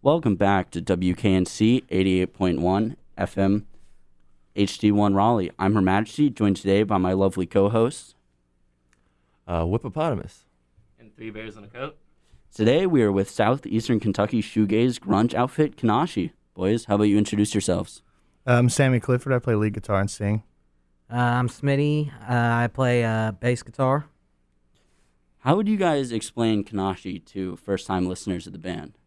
Welcome back to WKNC 88.1 FM HD1 Raleigh. I'm Hermajesty, joined today by my lovely co-hosts. Whippopatomus. And Three Bears in a Coat. Today we are with Southeastern Kentucky shoegaze grunge outfit Kanashii. Boys, how about you introduce yourselves? I'm Sammy Clifford. I play lead guitar and sing. I'm Smitty. I play bass guitar. How would you guys explain Kanashii to first-time listeners of the band?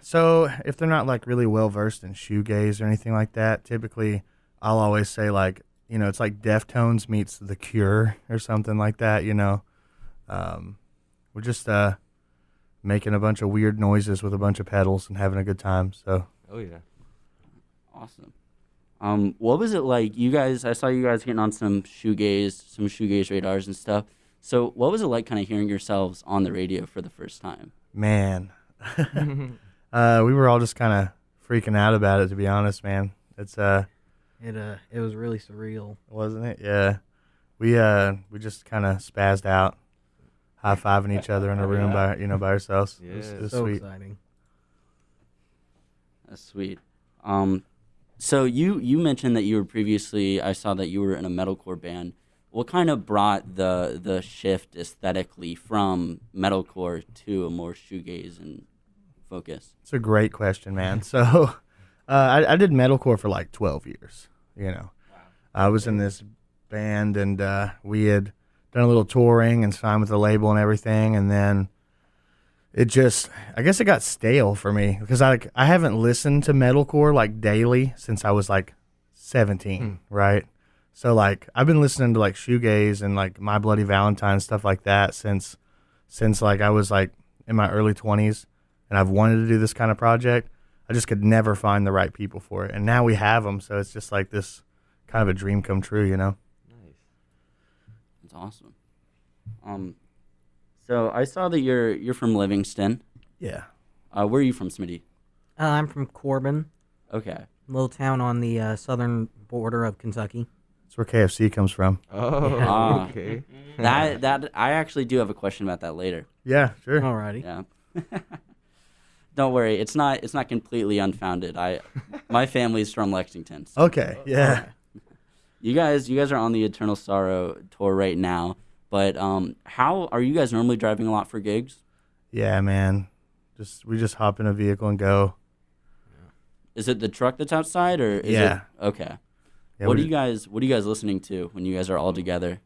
So if they're not like really well versed in shoegaze or anything like that, typically I'll always say like, it's like Deftones meets The Cure or something like that, We're just making a bunch of weird noises with a bunch of pedals and having a good time. So Oh yeah. Awesome. What was it like? I saw you guys getting on some shoegaze radars and stuff. So what was it like kind of hearing yourselves on the radio for the first time? Man, we were all just kind of freaking out about it, to be honest, man. It was really surreal. wasn't it? Yeah. We just kind of spazzed out, high-fiving each other in a room by ourselves. Yeah. It was So sweet. exciting. That's sweet. So you mentioned that you were previously, I saw that you were in a metalcore band. What kind of brought the shift aesthetically from metalcore to a more shoegaze and focus? It's a great question, man. So I did metalcore for like 12 years, Wow. I was in this band, and we had done a little touring and signed with the label and everything, and then I guess it got stale for me because I haven't listened to metalcore like daily since I was like 17, right? So like I've been listening to like shoegaze and like My Bloody Valentine, stuff like that since like I was like in my early 20s, and I've wanted to do this kind of project. I just could never find the right people for it, and now we have them, so it's just like this kind of a dream come true, Nice. That's awesome. So I saw that you're from Livingston. Yeah. Where are you from, Smitty? I'm from Corbin, Okay. a little town on the southern border of Kentucky. That's where KFC comes from. Oh, Ah. okay. That I actually do have a question about that later. Yeah, sure. Alrighty. Yeah. Don't worry, it's not completely unfounded. My family's from Lexington. So Okay, yeah. you guys are on the Eternal Sorrow tour right now, but how are you guys normally driving a lot for gigs? Yeah, man. We just hop in a vehicle and go. Is it the truck that's outside, or is Yeah. it okay? Yeah, What we are you guys listening to when you guys are all together?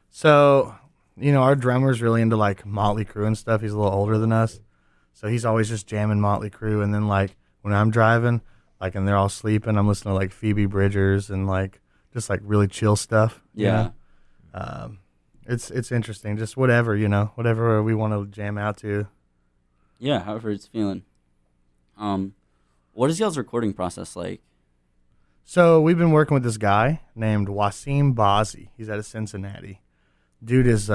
So, our drummer's really into like Motley Crue and stuff. He's a little older than us. So he's always just jamming Motley Crue, and then like when I'm driving, like and they're all sleeping, I'm listening to like Phoebe Bridgers and like just like really chill stuff. Yeah. It's interesting. Just whatever, whatever we want to jam out to. Yeah, however it's feeling. What is y'all's recording process like? So we've been working with this guy named Wasim Bazi. He's out of Cincinnati. Dude is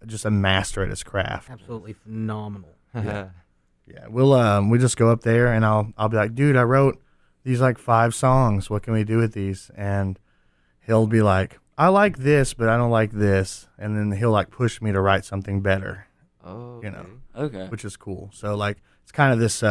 just a master at his craft. Absolutely phenomenal. Yeah, we just go up there and I'll be like, dude, I wrote these like 5 songs. What can we do with these? And he'll be like, I like this, but I don't like this. And then he'll like push me to write something better, Oh, Okay. which is cool. So like it's kind of this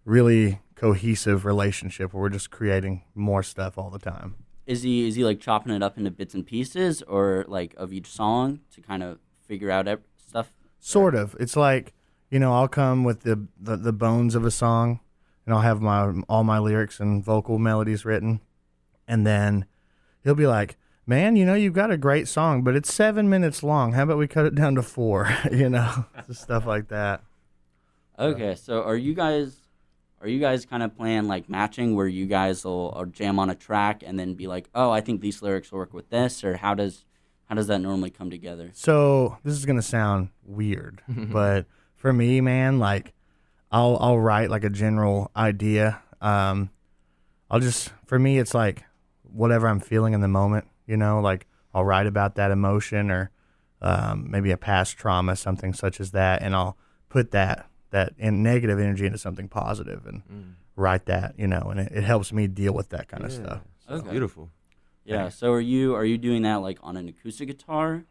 really cohesive relationship where we're just creating more stuff all the time. Is he like chopping it up into bits and pieces, or like of each song to kind of figure out stuff? Sort of. It's like, I'll come with the bones of a song, and I'll have all my lyrics and vocal melodies written, and then he'll be like, man, you've got a great song, but it's 7 minutes long. How about we cut it down to 4? Just stuff like that. Okay, so are you guys kind of playing like matching, where you guys will jam on a track and then be like, oh, I think these lyrics will work with this, or how does that normally come together? So this is gonna sound weird, but for me, man, like I'll write like a general idea. For me, it's like whatever I'm feeling in the moment. Like I'll write about that emotion or maybe a past trauma, something such as that, and I'll put that in negative energy into something positive and write that, and it helps me deal with that kind of stuff. Okay. Beautiful. Yeah. So are you doing that like on an acoustic guitar?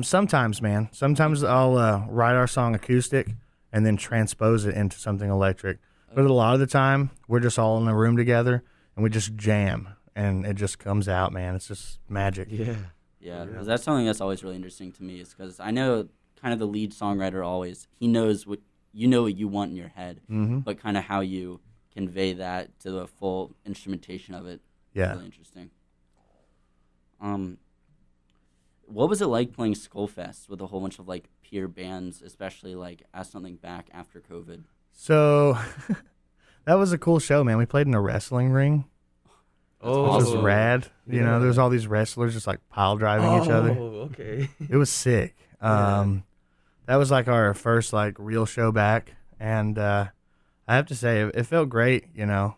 Sometimes, man. Sometimes I'll write our song acoustic, and then transpose it into something electric. But a lot of the time, we're just all in a room together, and we just jam, and it just comes out, man. It's just magic. Yeah. Yeah, 'cause that's something that's always really interesting to me is because I know kind of the lead songwriter always, he knows what you want in your head, but kind of how you convey that to the full instrumentation of it. Yeah. Really interesting. What was it like playing Skullfest with a whole bunch of like peer bands, especially like as something back after COVID? So that was a cool show, man. We played in a wrestling ring. Oh, Which was rad. You know, there's all these wrestlers just like pile driving each other. Oh, okay. It was sick. That was like our first like real show back, and I have to say it felt great. You know,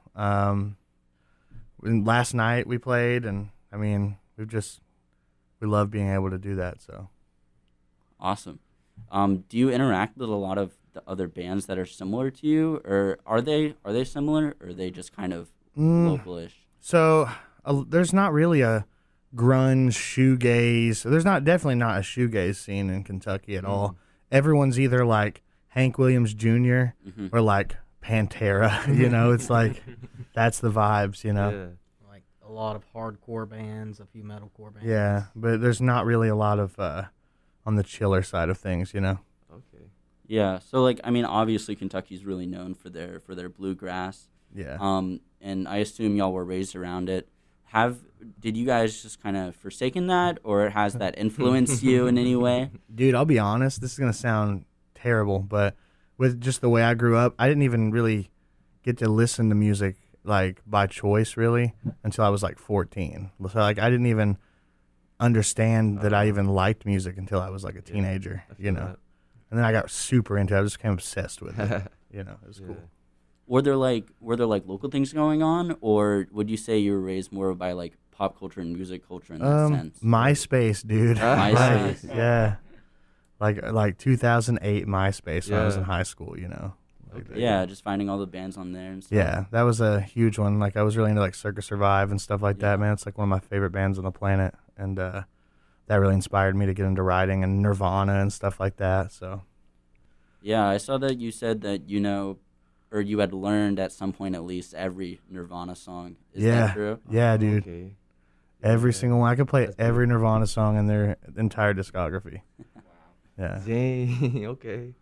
last night we played, and I mean we love being able to do that. So Awesome. Do you interact with a lot of the other bands that are similar to you, or are they similar, or are they just kind of localish? So there's not really a grunge shoegaze. There's definitely not a shoegaze scene in Kentucky at all. Everyone's either like Hank Williams Jr. or like Pantera. You know, it's like that's the vibes. You know. Yeah. Like a lot of hardcore bands, a few metalcore bands. Yeah, but there's not really a lot of on the chiller side of things. You know. Okay. Yeah. So like, I mean, obviously Kentucky's really known for their bluegrass. Yeah. And I assume y'all were raised around it. Did you guys just kind of forsaken that, or has that influenced you in any way? Dude, I'll be honest. This is gonna sound terrible, but with just the way I grew up, I didn't even really get to listen to music like by choice really until I was like 14. So like I didn't even understand that I even liked music until I was like a teenager. You know, and then I got super into it. I just became obsessed with it. You know, it was cool. Were there like local things going on, or would you say you were raised more by like pop culture and music culture in that sense? MySpace, dude. MySpace. Yeah. Like 2008 MySpace when I was in high school, you know. Yeah, just finding all the bands on there and stuff. Yeah, that was a huge one. Like I was really into like Circus Survive and stuff like that, man. It's like one of my favorite bands on the planet, and that really inspired me to get into writing and Nirvana and stuff like that. So Yeah, I saw that you said that or you had learned at some point at least every Nirvana song. Is that true? Yeah, dude. Okay. Every single one. I could play every Nirvana song in their entire discography. Yeah. Dang. Okay.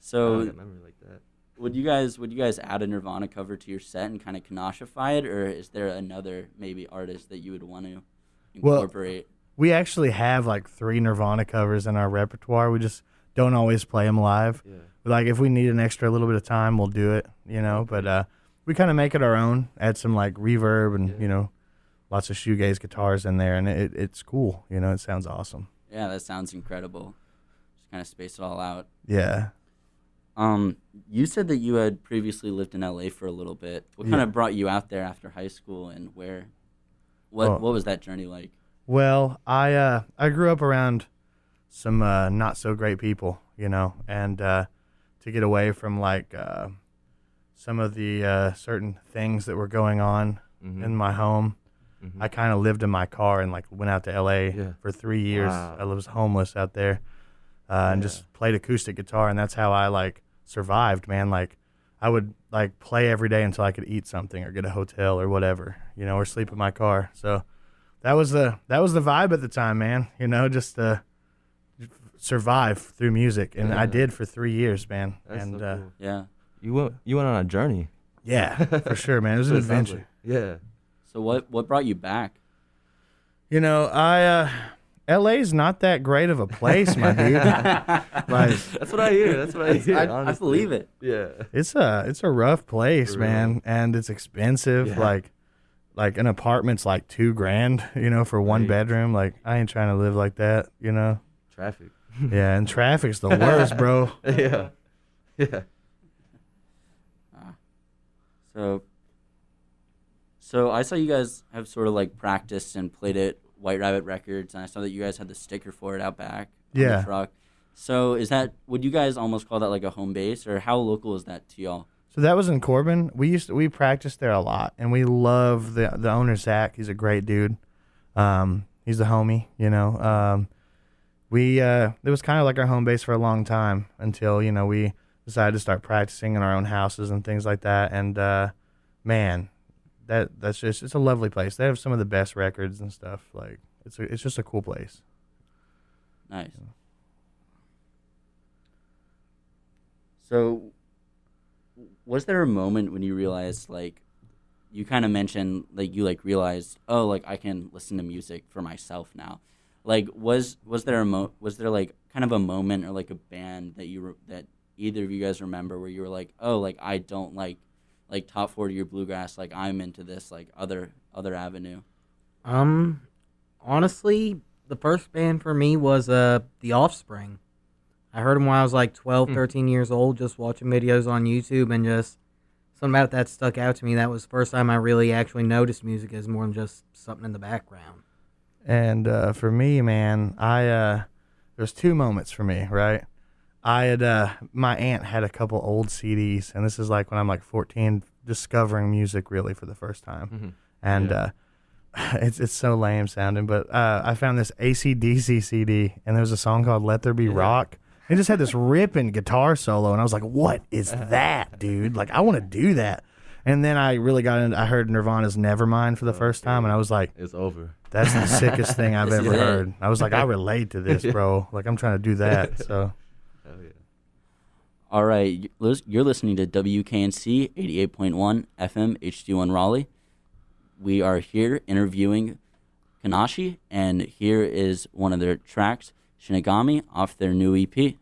So I remember like that. would you guys add a Nirvana cover to your set and kind of Kanashify it, or is there another maybe artist that you would want to incorporate? We actually have like 3 Nirvana covers in our repertoire. We just don't always play them live. Yeah. Like if we need an extra little bit of time, we'll do it, you know. But we kind of make it our own, add some like reverb and you know, lots of shoegaze guitars in there, and it's cool. You know, it sounds awesome. Yeah, that sounds incredible. Just kind of space it all out. Yeah. You said that you had previously lived in LA for a little bit. What kind of brought you out there after high school, and where? What was that journey like? Well, I grew up around some not so great people, you know, and to get away from like some of the certain things that were going on in my home, I kind of lived in my car and like went out to LA for 3 years. Wow. I was homeless out there and just played acoustic guitar, and that's how I like survived, man. Like I would like play every day until I could eat something or get a hotel or whatever, you know, or sleep in my car. So that was the vibe at the time, man. You know, just survive through music, and I did for 3 years, man. That's and so cool. Yeah. You went on a journey. yeah, for sure, man. It was an It sounds adventure. like- yeah. So what brought you back? You know, LA's not that great of a place, my dude. Like That's what I hear. I honestly. believe it. Yeah. it's a rough place, For real. man, and it's expensive. Yeah. Like an apartment's like $2,000, you know, for one Right. bedroom. Like I ain't trying to live like that, you know. Traffic. Yeah, and traffic's the worst, bro. Yeah. Yeah. So I saw you guys have sort of like practiced and played at White Rabbit Records, and I saw that you guys had the sticker for it out back on Yeah. the truck. So would you guys almost call that like a home base, or how local is that to y'all? So that was in Corbin. We practiced there a lot, and we love the owner, Zach. He's a great dude. He's a homie, you know. It was kind of like our home base for a long time until, you know, we decided to start practicing in our own houses and things like that. And man, that's just, it's a lovely place. They have some of the best records and stuff. Like it's just a cool place. Nice. So, was there a moment when you realized, like, you kind of mentioned, like, you like realized, oh, like I can listen to music for myself now. Like, was there like kind of a moment or like a band that either of you guys remember where you were like, oh, like I don't like top 40 or bluegrass, like I'm into this like other avenue? Honestly, the first band for me was The Offspring. I heard them when I was like 12, 13 years old, just watching videos on YouTube, and just something about that stuck out to me. That was the first time I really actually noticed music as more than just something in the background. And for me, man, there's two moments for me, right? I had my aunt had a couple old CDs, and this is like when I'm like 14, discovering music really for the first time. Mm-hmm. And it's so lame sounding, but I found this AC/DC CD, and there was a song called "Let There Be Rock." It just had this ripping guitar solo, and I was like, "What is that, dude? Like, I want to do that." And then I really got into. I heard Nirvana's "Nevermind" for the first time, and I was like, It's over. "That's the sickest thing I've ever it. heard." I was like, "I relate to this, bro. Like, I'm trying to do that." So. Hell yeah. All right, you're listening to WKNC 88.1 FM HD1 Raleigh. We are here interviewing Kanashii, and here is one of their tracks, Shinigami, off their new E EP.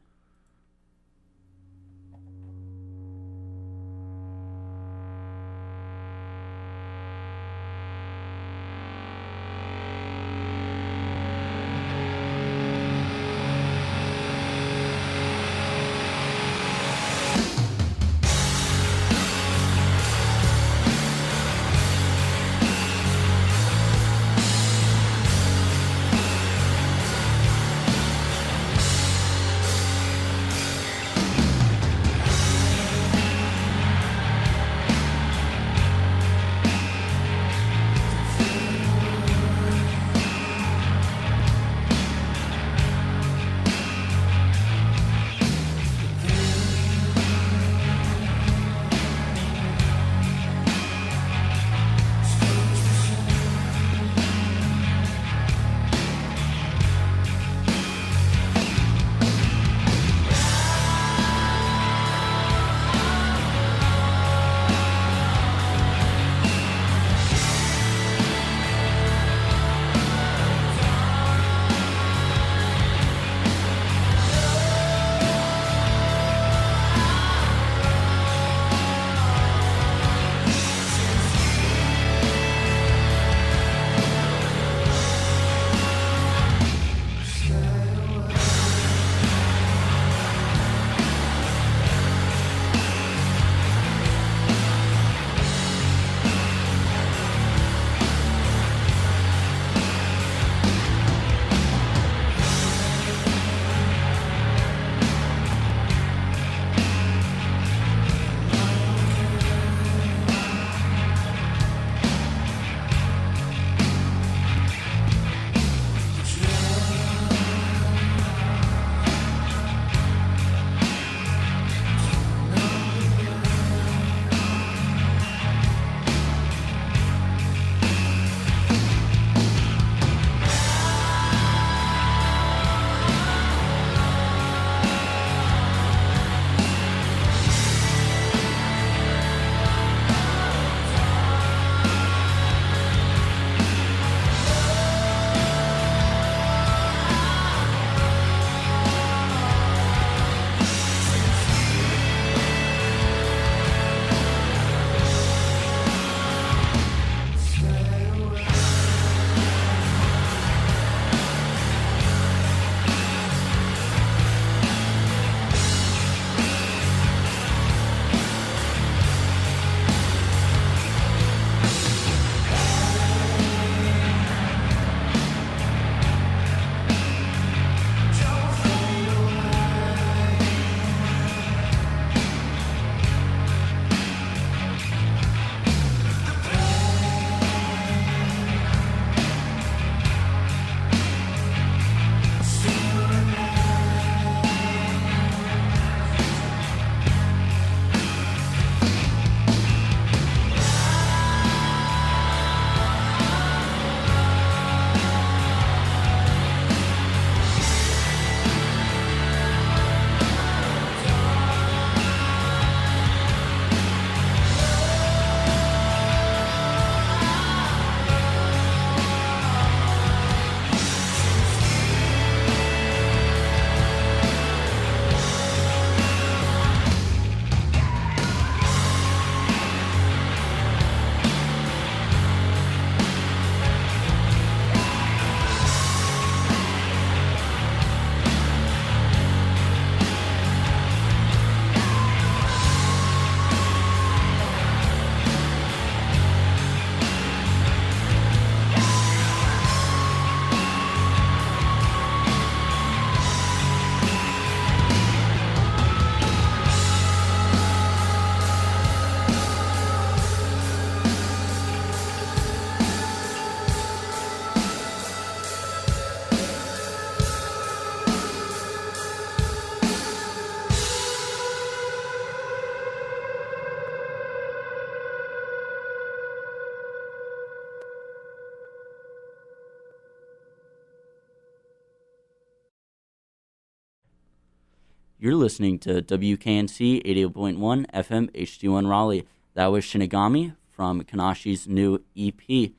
You're listening to WKNC 88.1 FM HD1 Raleigh. That was Shinigami from Kanashii's new EP.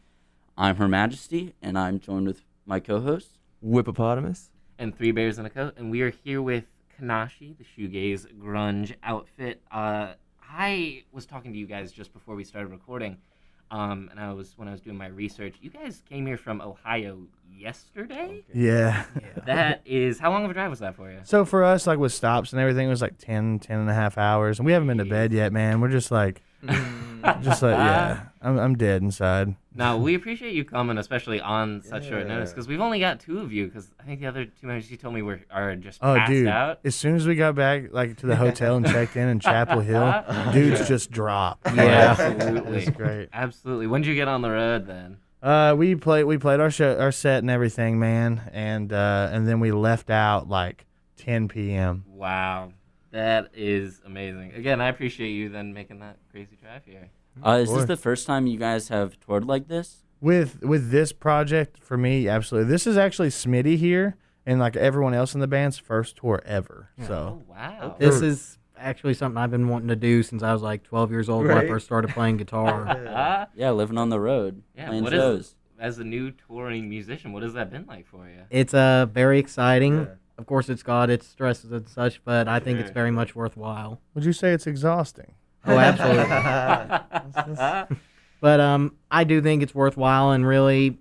I'm Hermajesty, and I'm joined with my co-host, Whippopatomus and Three Bears in a Coat, and we are here with Kanashii, the shoegaze grunge outfit. I was talking to you guys just before we started recording, and when I was doing my research, you guys came here from Ohio yesterday? Yeah. That is, how long of a drive was that for you? So for us, like with stops and everything, it was like 10 and a half hours. And we haven't been to bed yet, man. We're just like, yeah, I'm dead inside. Now, we appreciate you coming, especially on such short notice, because we've only got two of you, because I think the other two members you told me are just passed dude, out. as soon as we got back like to the hotel and checked in Chapel Hill, dudes just dropped. Yeah, absolutely. It's great. Absolutely. When did you get on the road then? We played our set and everything, man, and then we left out like 10 p.m. Wow. That is amazing. Again, I appreciate you then making that crazy drive here. is this the first time you guys have toured like this? With this project, for me, absolutely. This is actually Smitty here and like everyone else in the band's first tour ever. So Oh, wow. This is actually something I've been wanting to do since I was like 12 years old when I Right. first started playing guitar. Yeah, living on the road, Yeah, playing what shows. is, as a new touring musician, what has that been like for you? It's very exciting. Yeah. Of course, it's got its stresses and such, but I think it's Sure. very much worthwhile. would you say it's exhausting? Oh, absolutely. But I do think it's worthwhile, and really,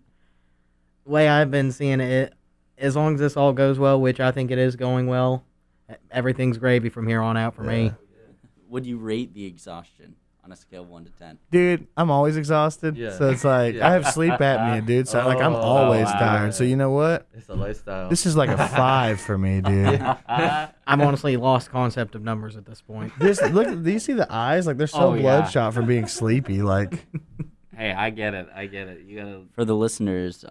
the way I've been seeing it, as long as this all goes well, which I think it is going well, everything's gravy from here on out for me. Would you rate the exhaustion on a scale of 1 to 10? Dude, I'm always exhausted. Yeah. So it's like Yeah. I have sleep apnea, dude. So like I'm Oh, always wow. tired. So you know what? It's a lifestyle. This is like a 5 for me, dude. I'm honestly lost concept of numbers at this point. This look. Do you see the eyes? Like they're so Oh, yeah. bloodshot from being sleepy. Like Hey, I get it. You gotta. For the listeners,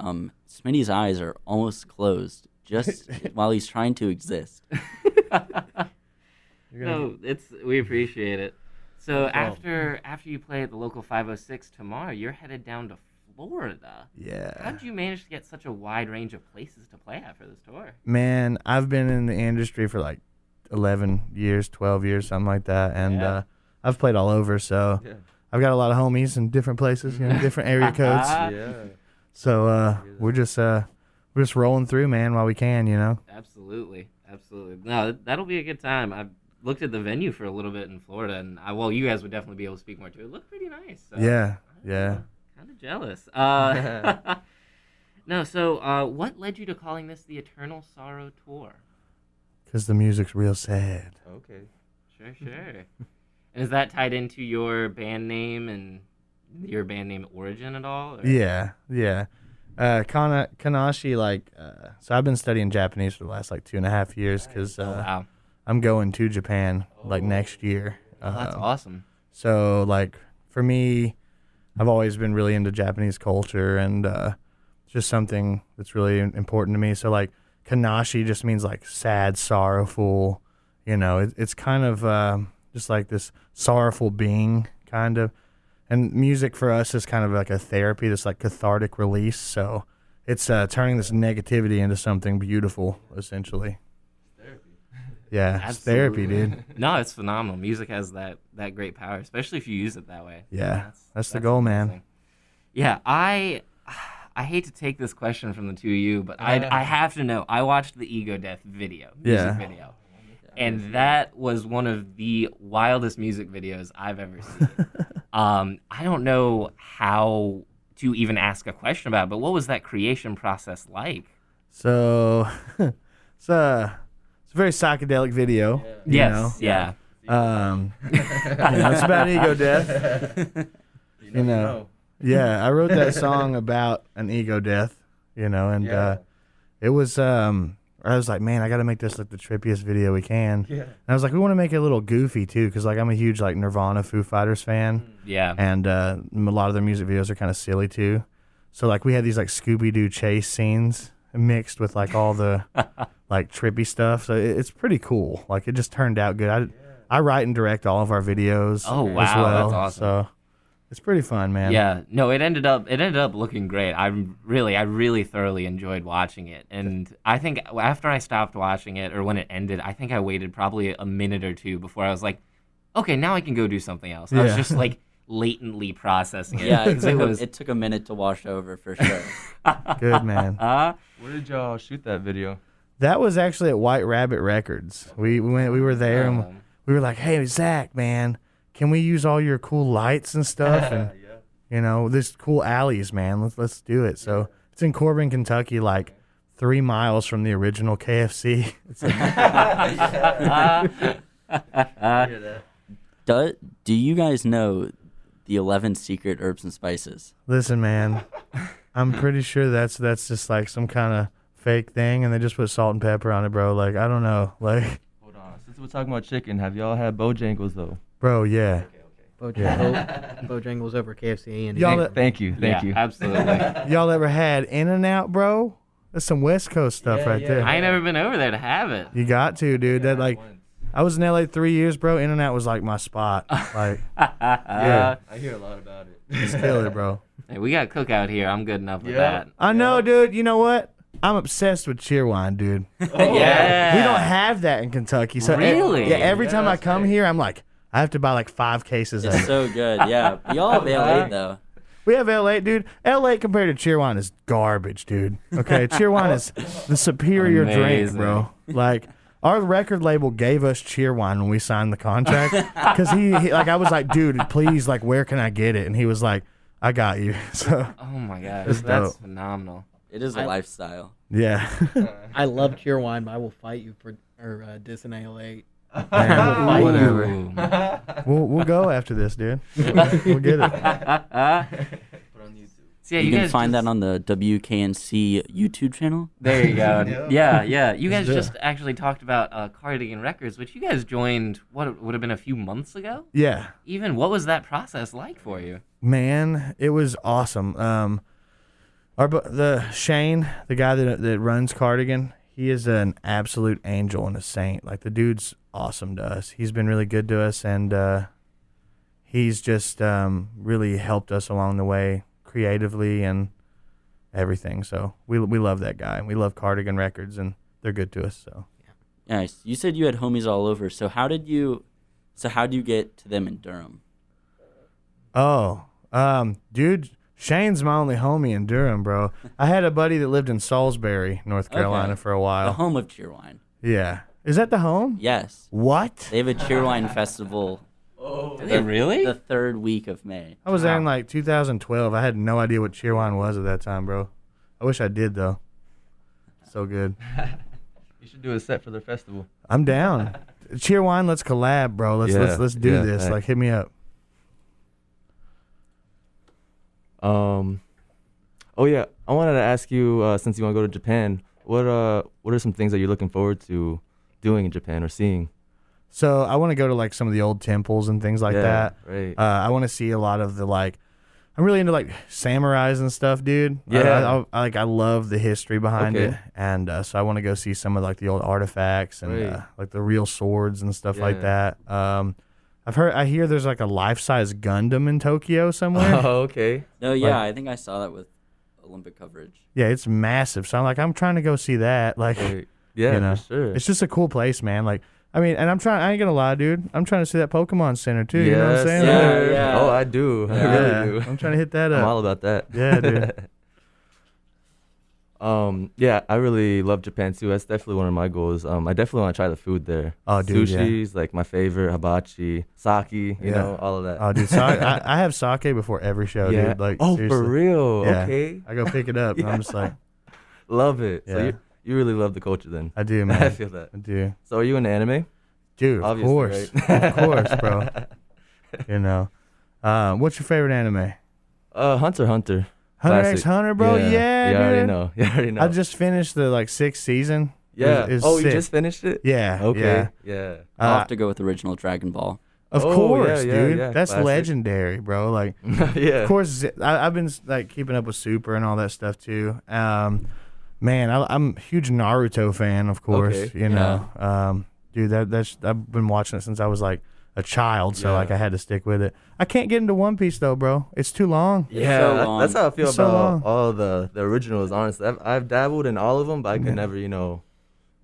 Smitty's eyes are almost closed just while he's trying to exist. No, we appreciate it. So No problem. after you play at the local 506 tomorrow, you're headed down to Florida. How yeah, did you manage to get such a wide range of places to play at for this tour? man. I've been in the industry for like 11 years, 12 years, something like that, and Yeah. I've played all over. So Yeah. I've got a lot of homies in different places, different area codes. Yeah. So we're just rolling through, man, while we can, Absolutely. No, that'll be a good time. I've looked at the venue for a little bit in Florida, and you guys would definitely be able to speak more to it. It looked pretty nice. So. Yeah. Kind of jealous. No, so what led you to calling this the Eternal Sorrow Tour? Because the music's real sad. Okay. Sure. And is that tied into your band name and your band name origin at all? Or? Yeah. Kanashii, so I've been studying Japanese for the last 2.5 years because Oh, wow. I'm going to Japan next year. Oh, that's awesome. So for me, I've always been really into Japanese culture and it's just something that's really important to me. So Kanashii just means sad, sorrowful. It's kind of just like this sorrowful being kind of. And music for us is kind of like a therapy, this cathartic release. So it's turning this negativity into something beautiful, essentially. Therapy. Yeah, it's therapy, dude. No, it's phenomenal. Music has that great power, especially if you use it that way. Yeah, that's the goal, man. amazing. Yeah, I hate to take this question from the two of you, but I have to know. I watched the Ego Death music video. And that was one of the wildest music videos I've ever seen. I don't know how to even ask a question about it, but what was that creation process like? So it's a very psychedelic video. Yeah. It's about ego death. Yeah, I wrote that song about an ego death, and it was I was like, man, I got to make this the trippiest video we can. Yeah. And I was like, we want to make it a little goofy too, because I'm a huge Nirvana, Foo Fighters fan. Yeah. And a lot of their music videos are kind of silly too. So we had these Scooby-Doo chase scenes mixed with all the trippy stuff. So it's pretty cool. It just turned out good. I write and direct all of our videos. Oh, as wow, well. that's awesome. So It's pretty fun, man. Yeah, no, it ended up looking great. I really thoroughly enjoyed watching it, and I think after I stopped watching it, or when it ended, I think I waited probably a minute or two before I was like, okay, now I can go do something else. I was just like latently processing it. Yeah, it took a minute to wash over for sure. Good, man. Where did y'all shoot that video? That was actually at White Rabbit Records. We were there, and we were like, hey, Zach, man, can we use all your cool lights and stuff? And you know, this cool alleys, man. Let's do it. So it's in Corbin, Kentucky, like 3 miles from the original KFC. It's Do you guys know the 11 secret herbs and spices? Listen, man, I'm pretty sure that's just like some kind of fake thing, and they just put salt and pepper on it, bro. Like, I don't know. Like, Hold on. Since we're talking about chicken, have y'all had Bojangles though? bro, yeah. Bojangles over KFC and Y'all, Thank you. Absolutely. y'all ever had In-N-Out, bro? That's some West Coast stuff right there. I ain't never been over there to have it. You got to, dude. That like, I was in LA 3 years, bro. In-N-Out was like my spot. Like, Yeah, I hear a lot about it. it's killer, bro. Hey, we got cookout here. I'm good enough with Yeah. that. I know, dude. You know what? I'm obsessed with cheerwine, dude. Yeah. We don't have that in Kentucky. So Really? every time I that's come here, I'm like, I have to buy like 5 cases of It's it. so good. Yeah, y'all have L8 though. We have L8, dude. L8 compared to Cheerwine is garbage, dude. Okay, Cheerwine is the superior drink, Amazing. bro. Like, our record label gave us Cheerwine when we signed the contract because he like, I was like, dude, please, like, where can I get it? And he was like, I got you. So Oh my gosh, It's that's dope. phenomenal. It is a lifestyle. yeah, I love Cheerwine, but I will fight you for dissing Ale8. Man, whatever. Ooh. We'll go after this, dude. We'll get it. Put on YouTube. So yeah, you can guys find just- that on the WKNC YouTube channel. There you go. Yeah. You guys do it. just actually talked about Cardigan Records, which you guys joined, what would have been a few months ago? Yeah, Even, what was that process like for you? man, it was awesome. The Shane, the guy that runs Cardigan, he is an absolute angel and a saint. Like, the dude's awesome to us. He's been really good to us, and he's just really helped us along the way creatively and everything. So we love that guy, and we love Cardigan Records, and they're good to us. So Nice. You said you had homies all over. So how did you get to them in Durham? dude, Shane's my only homie in Durham, bro. I had a buddy that lived in Salisbury, North Carolina, Okay. for a The while. home of Cheerwine. Yeah, is that the home? Yes. What? They have a Cheerwine festival Did they really? the 3rd week of May. I was there in like 2012. I had no idea what Cheerwine was at that time, bro. I wish I did though. So good. You should do a set for the festival. I'm down. Cheerwine, let's collab, bro. Let's do Yeah, this. thanks. Like, hit me up. Oh yeah, I wanted to ask you, since you want to go to Japan, what are some things that you're looking forward to doing in Japan or seeing? So I want to go to like some of the old temples and things like Yeah, that. right. I want to see a lot of the like. I'm really into like samurais and stuff, dude. Yeah. I love the history behind Okay. it, and so I want to go see some of like the old artifacts and Right. like the real swords and stuff like Yeah. that. I hear there's like a life-size Gundam in Tokyo somewhere. Oh, okay. No, yeah, I think I saw that with Olympic coverage. Yeah, it's massive. So I'm trying to go see that. Like, Right. Yeah, you know, for sure. it's just a cool place, man. Like, I mean, and I ain't gonna lie, dude. I'm trying to see that Pokemon Center too. You know what I'm Yes, saying? Yeah, sir. yeah. Oh, I do. I Yeah, really do. I'm trying to hit that I'm up. all about that. Yeah, dude. Yeah, I really love Japan too. That's definitely one of my goals. I definitely want to try the food there. Oh, dude, yeah. Sushi's like my favorite, hibachi, sake, you Yeah. know, all of that. Oh, dude, I have sake before every show, yeah. dude. Like, oh, seriously. for real? Yeah. Okay. I go pick it up, and I'm just like, Love it. So Yeah. you really love the culture then. I do, I man. feel that. I do, So are you into anime? dude. Of Obviously, course, right? of course, bro. You know, what's your favorite anime? Hunter x Hunter. Hunter Classic. x Hunter, bro. Yeah, you dude. already know. You already know. I just finished the like 6th season. yeah. It was Oh, you sick. just finished it? Yeah. Okay. Yeah. Yeah. I'll have to go with original Dragon Ball. Of Oh, course, yeah, dude. yeah, That's classic. legendary, bro. Like, yeah. of course, I've been like keeping up with Super and all that stuff too. Man, I'm a huge Naruto fan, of course. Okay. You know, dude, that's I've been watching it since I was like a a child, so like I had to stick with it. I can't get into One Piece though, bro. It's too long. Yeah, so long. that's how I feel It's so about long. all the originals. Honestly, I've dabbled in all of them, but I could never, go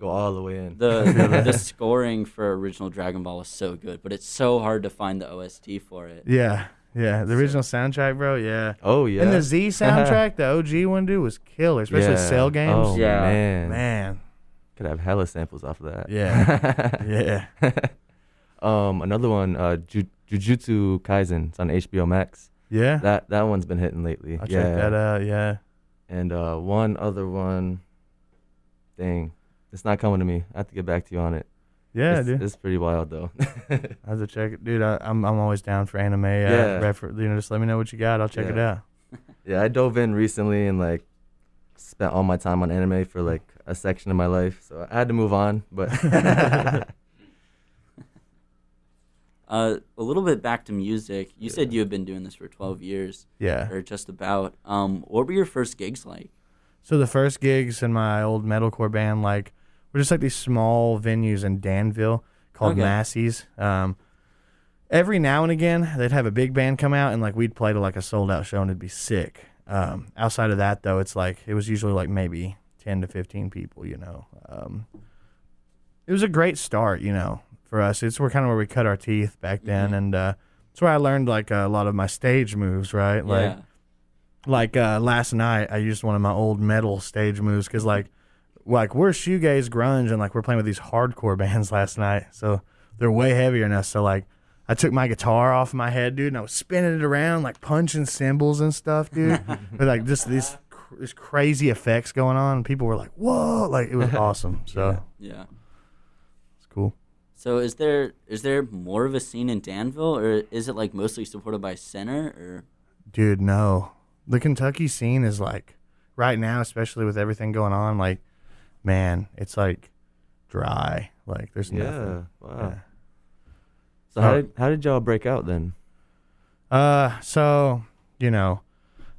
all the way in. The scoring for original Dragon Ball is so good, but it's so hard to find the OST for it. Yeah. The original soundtrack, bro. Yeah. Oh yeah. And the Z soundtrack, the OG one, dude, was killer, especially Cell games. Oh Yeah. man. Could have hella samples off of that. Yeah. Another one, Jujutsu Kaisen. It's on HBO Max. Yeah. That one's been hitting lately. I'll check that out. Yeah. And one other one. Dang, it's not coming to me. I have to get back to you on it. Yeah, dude. It's pretty wild though. I have to check it, dude. I'm always down for anime. Just let me know what you got. I'll check it out. Yeah, I dove in recently and like spent all my time on anime for like a section of my life, so I had to move on. But A little bit back to music. You said you have been doing this for 12 years. Yeah. Or just about. What were your first gigs like? So the first gigs in my old metalcore band, like, were just like these small venues in Danville called Massey's. Every now and again, they'd have a big band come out, and like we'd play to like a sold out show, and it'd be sick. Outside of that, though, it's like it was usually like maybe 10 to 15 people. It was a great start, for us. It's kind of where we cut our teeth back then, and it's where I learned like a lot of my stage moves, right? Like last night, I used one of my old metal stage moves because like we're shoegaze grunge, and like we're playing with these hardcore bands last night, so they're way heavier than us. So like I took my guitar off my head, dude, and I was spinning it around, like punching cymbals and stuff, dude. With like just these crazy effects going on, and people were like, "Whoa!" Like it was awesome. So Yeah. it's cool. So is there more of a scene in Danville, or is it like mostly supported by Center? Or Dude, no. The Kentucky scene is like right now, especially with everything going on, like, man, it's like dry. Like there's nothing. Wow. Yeah. So how did y'all break out then? So,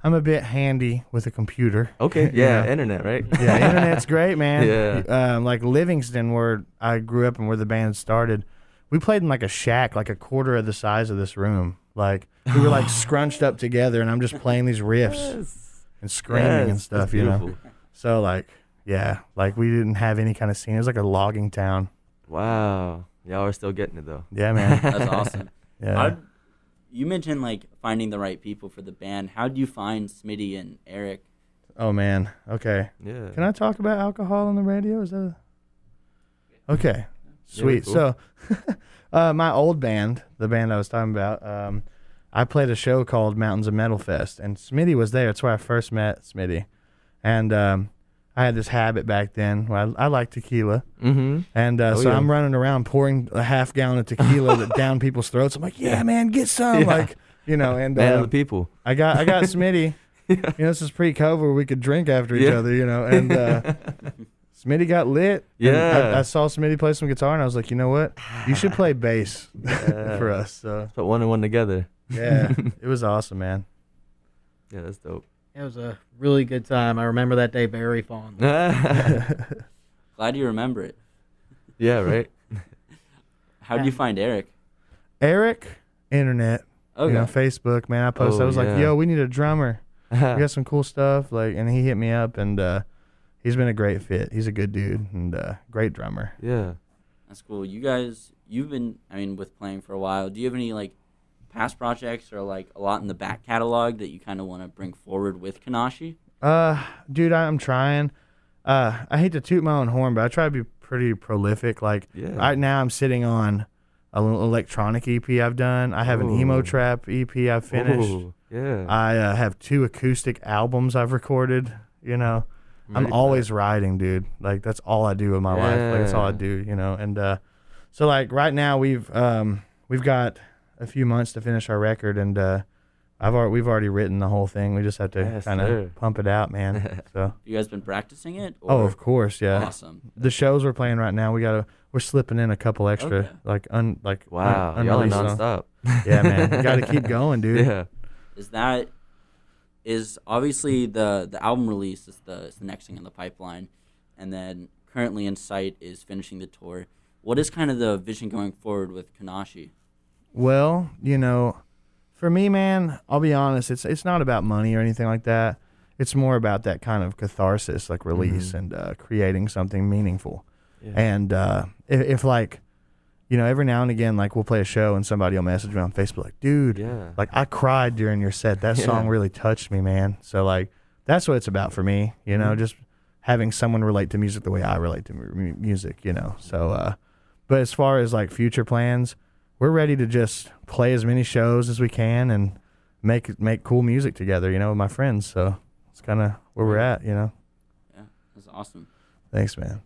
I'm a bit handy with a computer. Okay. Yeah, internet, right? Yeah, internet's great, man. Yeah. Like Livingston, where I grew up and where the band started, we played in like a shack, like a quarter of the size of this room. Like we were like scrunched up together, and I'm just playing these riffs and screaming and stuff, So like, yeah, like we didn't have any kind of scene. It was like a logging town. Wow. Y'all are still getting it though. Yeah, man. that's awesome. Yeah. You mentioned like finding the right people for the band. How do you find Smitty and Eric? Oh man. Okay. Yeah. Can I talk about alcohol on the radio? Is that okay? Sweet. Cool. So, my old band, the band I was talking about, I played a show called Mountains of Metal Fest, and Smitty was there. It's where I first met Smitty, and I had this habit back then. I like tequila, and I'm running around pouring a half gallon of tequila down people's throats. I'm like, yeah, man, get some, like, and Man of the people. I got Smitty. This is pre-COVID where we could drink after each other, and Smitty got lit. Yeah. I saw Smitty play some guitar, and I was like, you know what? You should play bass for us. So Put one and one together. yeah, it was awesome, man. Yeah, that's dope. It was a really good time. I remember that day very fondly. Glad you remember it. Yeah, right? How do you find Eric? Eric, internet, Okay. Facebook, man. I posted. I was like, yeah. yo, we need a drummer. We got some cool stuff, and he hit me up, and he's been a great fit. He's a good dude and great drummer. Yeah. That's cool. You've been, with playing for a while. Do you have any like past projects or like a lot in the back catalog that you kind of want to bring forward with Kanashii? Dude, I'm trying. I hate to toot my own horn, but I try to be pretty prolific. Like right now, I'm sitting on a little electronic EP I've done. I have an emo trap EP I've finished. Ooh, yeah. I have 2 acoustic albums I've recorded. I'm always writing, dude. Like that's all I do in my life. Like that's all I do. And so like right now we've got a few months to finish our record, and we've already written the whole thing. We just have to kind of pump it out, man. So You guys been practicing it? oh, of course, yeah. Awesome. The shows we're playing right now, we're slipping in a couple extra Wow. Y'all are unreleased songs. nonstop. Yeah, man. You got to keep going, dude. Yeah. Is obviously the album release is the next thing in the pipeline, and then currently in sight is finishing the tour. What is kind of the vision going forward with Kanashii? Well, for me, man, I'll be honest. It's not about money or anything like that. It's more about that kind of catharsis, like release and creating something meaningful. Yeah. And if like, every now and again, like we'll play a show and somebody will message me on Facebook like, dude, like I cried during your set. That song really touched me, man. So like, that's what it's about for me, just having someone relate to music the way I relate to music, So, but as far as like future plans, we're ready to just play as many shows as we can and make cool music together, with my friends. So it's kind of where we're at, Yeah, that's awesome. Thanks, man.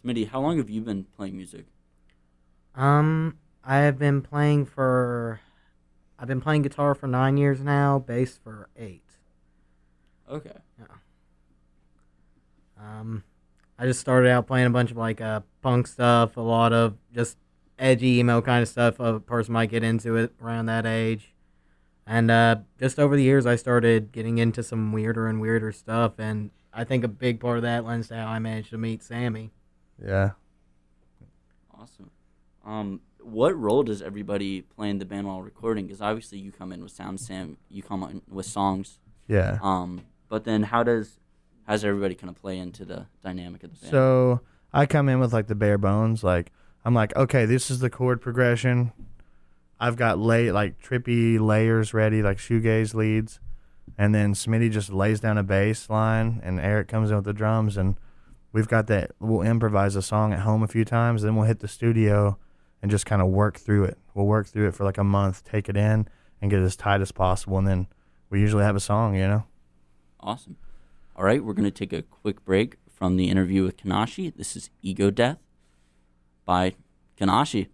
Smitty, how long have you been playing music? I have been playing guitar for 9 years now, bass for 8. Okay. Yeah. I just started out playing a bunch of like punk stuff, a lot of just edgy emo kind of stuff a person might get into it around that age. And just over the years, I started getting into some weirder and weirder stuff, and I think a big part of that lends to how I managed to meet Sammy. Yeah. Awesome. What role does everybody play in the band while recording? Because obviously you come in with sound, Sam. You come in with songs. Yeah. But then how does everybody kind of play into the dynamic of the band? So I come in with like the bare bones. Like I'm like, okay, this is the chord progression. I've got trippy layers ready, like shoegaze leads, and then Smitty just lays down a bass line, and Eric comes in with the drums, and we've got that. We'll improvise a song at home a few times, then we'll hit the studio and just kind of work through it. We'll work through it for like a month, take it in, and get it as tight as possible, and then we usually have a song, Awesome. All right, we're going to take a quick break from the interview with Kanashii. This is Ego Death by Kanashii.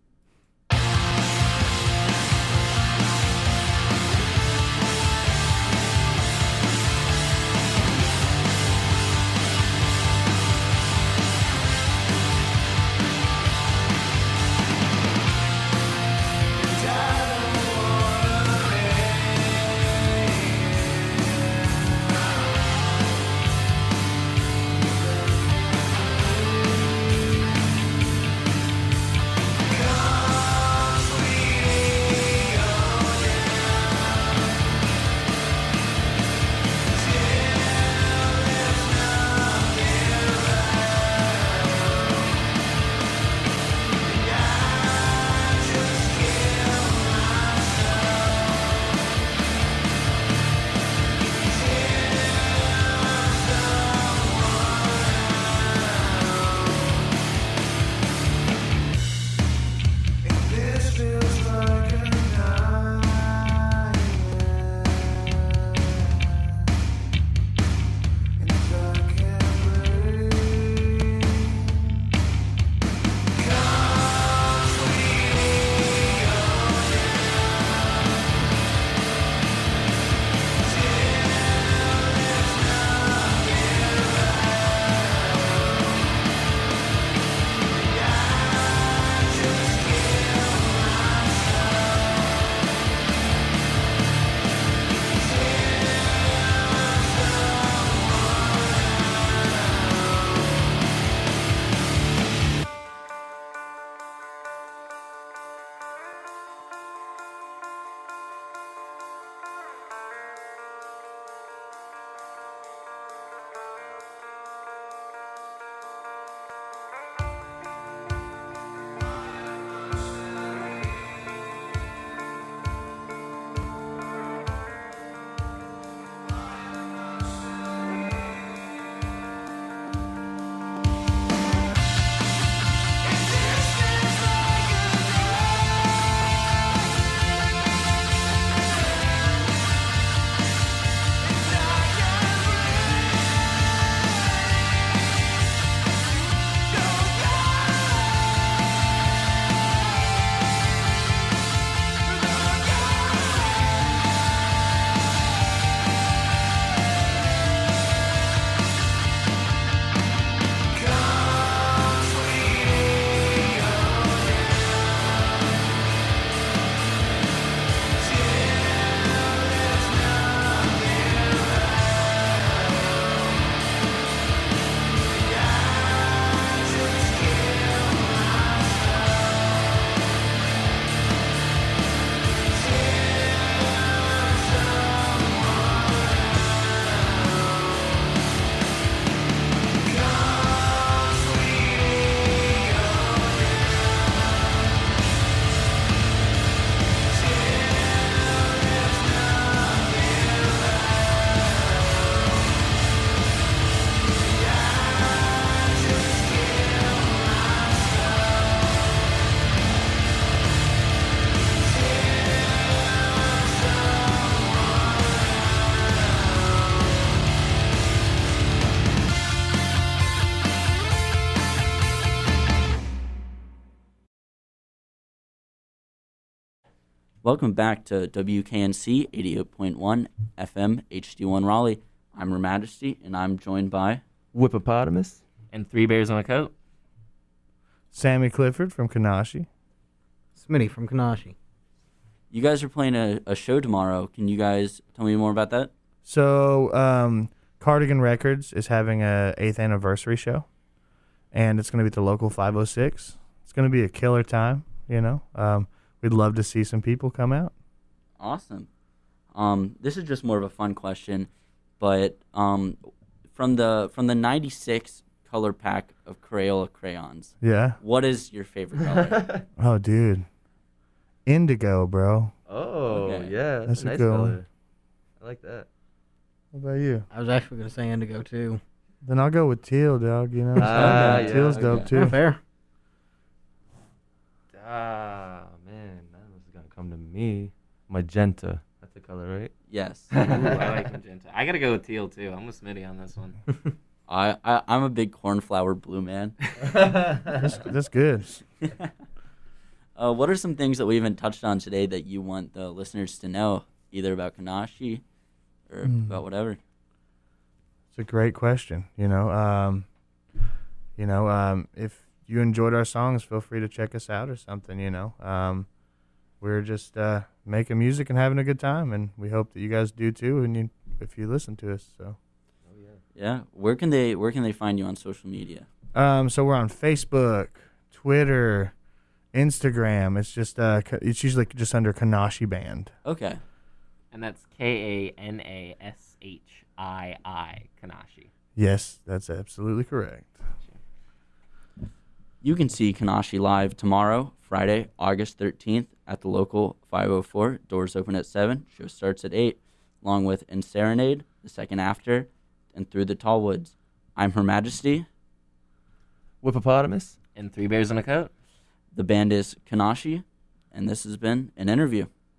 Welcome back to WKNC 88.1 FM HD1 Raleigh. I'm Hermajesty, and I'm joined by Whippopatomus And Three Bears on a Coat. Sammy Clifford from Kanashii. Smitty from Kanashii. You guys are playing a show tomorrow. Can you guys tell me more about that? So, Cardigan Records is having a 8th anniversary show, and it's going to be at the local 506. It's going to be a killer time, you know. We'd love to see some people come out. Awesome. This is just more of a fun question, but from the 96 color pack of Crayola crayons, Yeah. what is your favorite color? Oh, dude. Indigo, bro. Oh, Okay. yeah. That's a nice good one. color. I like that. What about you? I was actually going to say indigo, too. Then I'll go with teal, dog. You know, Yeah, teal's okay. dope Yeah, too. fair. Ah, man, that was gonna come to me. Magenta. That's the color, right? Yes. Ooh, I like magenta. I gotta go with teal too. I'm with Smitty on this one. I'm a big cornflower blue man. That's good. What are some things that we haven't touched on today that you want the listeners to know, either about Kanashii or about whatever? It's a great question. If you enjoyed our songs, feel free to check us out or something. We're just making music and having a good time, and we hope that you guys do too. And if you listen to us, so. Yeah. Where can they find you on social media? So we're on Facebook, Twitter, Instagram. It's just it's usually just under Kanashii Band. Okay. And that's Kanashii, Kanashii. Yes, that's absolutely correct. You can see Kanashii live tomorrow, Friday, August 13th, at the local 504. Doors open at 7. Show starts at 8, along with In Serenade, The Second After, and Through the Tall Woods. I'm Hermajesty. Whippopatomus And Three Bears on a Coat. The band is Kanashii, and this has been an interview.